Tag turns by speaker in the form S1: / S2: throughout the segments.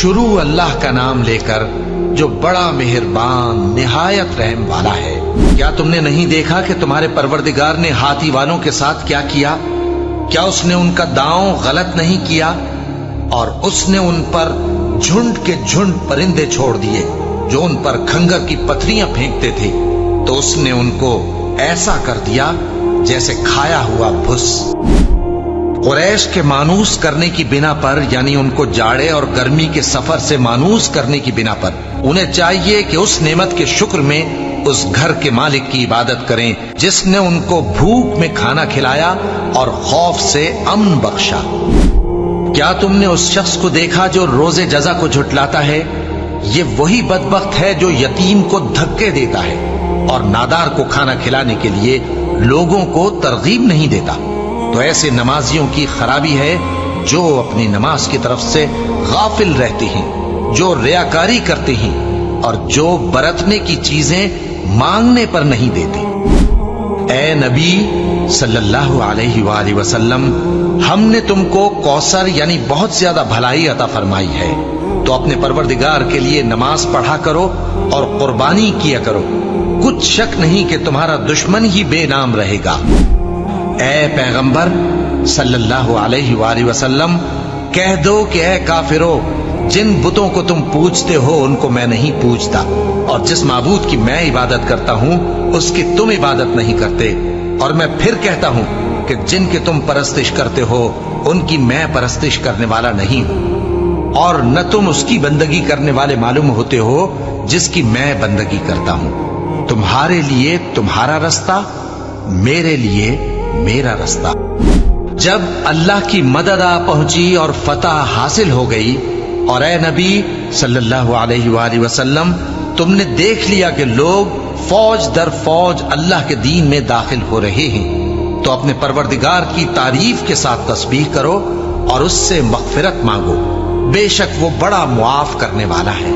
S1: शुरू अल्लाह का नाम लेकर जो बड़ा मेहरबान निहायत रहम वाला है। क्या तुमने नहीं देखा कि तुम्हारे परवरदिगार ने हाथी वालों के साथ क्या किया? क्या उसने उनका दांव गलत नहीं किया? और उसने उन पर झुंड के झुंड परिंदे छोड़ दिए जो उन पर खंगर की पथरियां फेंकते थे, तो उसने उनको ऐसा कर दिया जैसे खाया हुआ भुस। कुरैश के मानूस करने की बिना पर, यानी उनको जाड़े और गर्मी के सफर से मानूस करने की बिना पर, उन्हें चाहिए कि उस नेमत के शुक्र में उस घर के मालिक की इबादत करें जिसने उनको भूख में खाना खिलाया और खौफ से अमन बख्शा। क्या तुमने उस शख्स को देखा जो रोजे जजा को झुटलाता है? ये वही बदबख्त है जो यतीम को धक्के देता है और नादार को खाना खिलाने के लिए लोगों को तरगीब नहीं देता। तो ऐसे नमाजियों की खराबी है जो अपनी नमाज की तरफ से गाफिल रहते हैं, जो रियाकारी करते हैं और जो बरतने की चीजें मांगने पर नहीं देते। ए नबी सल्लल्लाहु अलैहि वसल्लम, हमने तुमको कौसर यानी बहुत ज्यादा भलाई अता फरमाई है, तो अपने परवरदिगार के लिए नमाज पढ़ा करो और कुर्बानी किया करो। कुछ शक नहीं कि तुम्हारा दुश्मन ही बेनाम रहेगा। ए पैगंबर सल्लल्लाहु अलैहि वसल्लम, कह दो कि ए काफिरो, जिन बुतों को तुम पूजते हो उनको मैं नहीं पूजता, और जिस माबूद की मैं इबादत करता हूं उसकी तुम इबादत नहीं करते। और मैं फिर कहता हूं कि जिनकी तुम परस्तिश करते हो उनकी मैं परस्तिश करने वाला नहीं हूं, और न तुम उसकी बंदगी करने वाले मालूम होते हो जिसकी मैं बंदगी करता हूं। तुम्हारे लिए तुम्हारा रास्ता, मेरे लिए मेरा रास्ता। जब अल्लाह की मदद आ पहुंची और फतह हासिल हो गई, और ए नबी सल्लल्लाहु अलैहि वसल्लम, तुमने देख लिया कि लोग फौज दर फौज अल्लाह के दीन में दाखिल हो रहे हैं, तो अपने परवरदिगार की तारीफ के साथ तस्बीह करो और उससे मगफिरत मांगो, बेशक वो बड़ा मुआफ करने वाला है।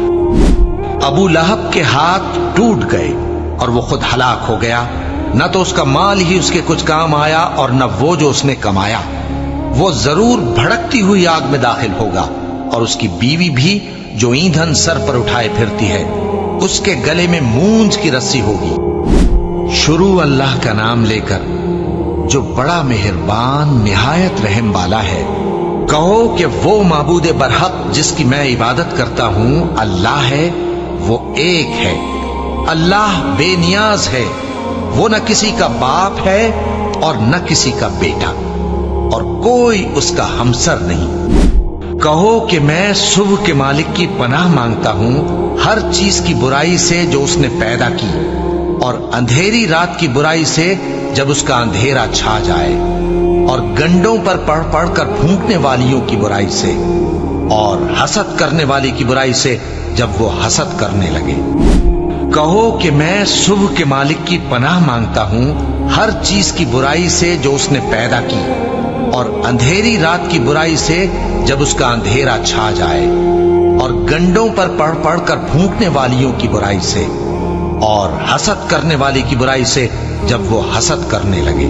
S1: अबू लहब के हाथ टूट गए और वो खुद हलाक हो गया। न तो उसका माल ही उसके कुछ काम आया और न वो जो उसने कमाया। वो जरूर भड़कती हुई आग में दाखिल होगा, और उसकी बीवी भी जो ईंधन सर पर उठाए फिरती है, उसके गले में मूंज की रस्सी होगी। शुरू अल्लाह का नाम लेकर जो बड़ा मेहरबान निहायत रहम वाला है। कहो कि वो माबूद बरहक जिसकी मैं इबादत करता हूं अल्लाह है, वो एक है। अल्लाह बेनियाज है, वो न किसी का बाप है और न किसी का बेटा, और कोई उसका हमसर नहीं। कहो कि मैं सुबह के मालिक की पनाह मांगता हूं हर चीज की बुराई से जो उसने पैदा की, और अंधेरी रात की बुराई से जब उसका अंधेरा छा जाए, और गंडों पर पढ़ पढ़ कर फूंकने वालियों की बुराई से, और हसद करने वाली की बुराई से जब वो हसद करने लगे। कहो कि मैं सुबह के मालिक की पनाह मांगता हूं हर चीज की बुराई से जो उसने पैदा की, और अंधेरी रात की बुराई से जब उसका अंधेरा छा जाए, और गंडों पर पढ़ पढ़ कर फूंकने वालियों की बुराई से, और हसद करने वाली की बुराई से जब वो हसद करने लगे।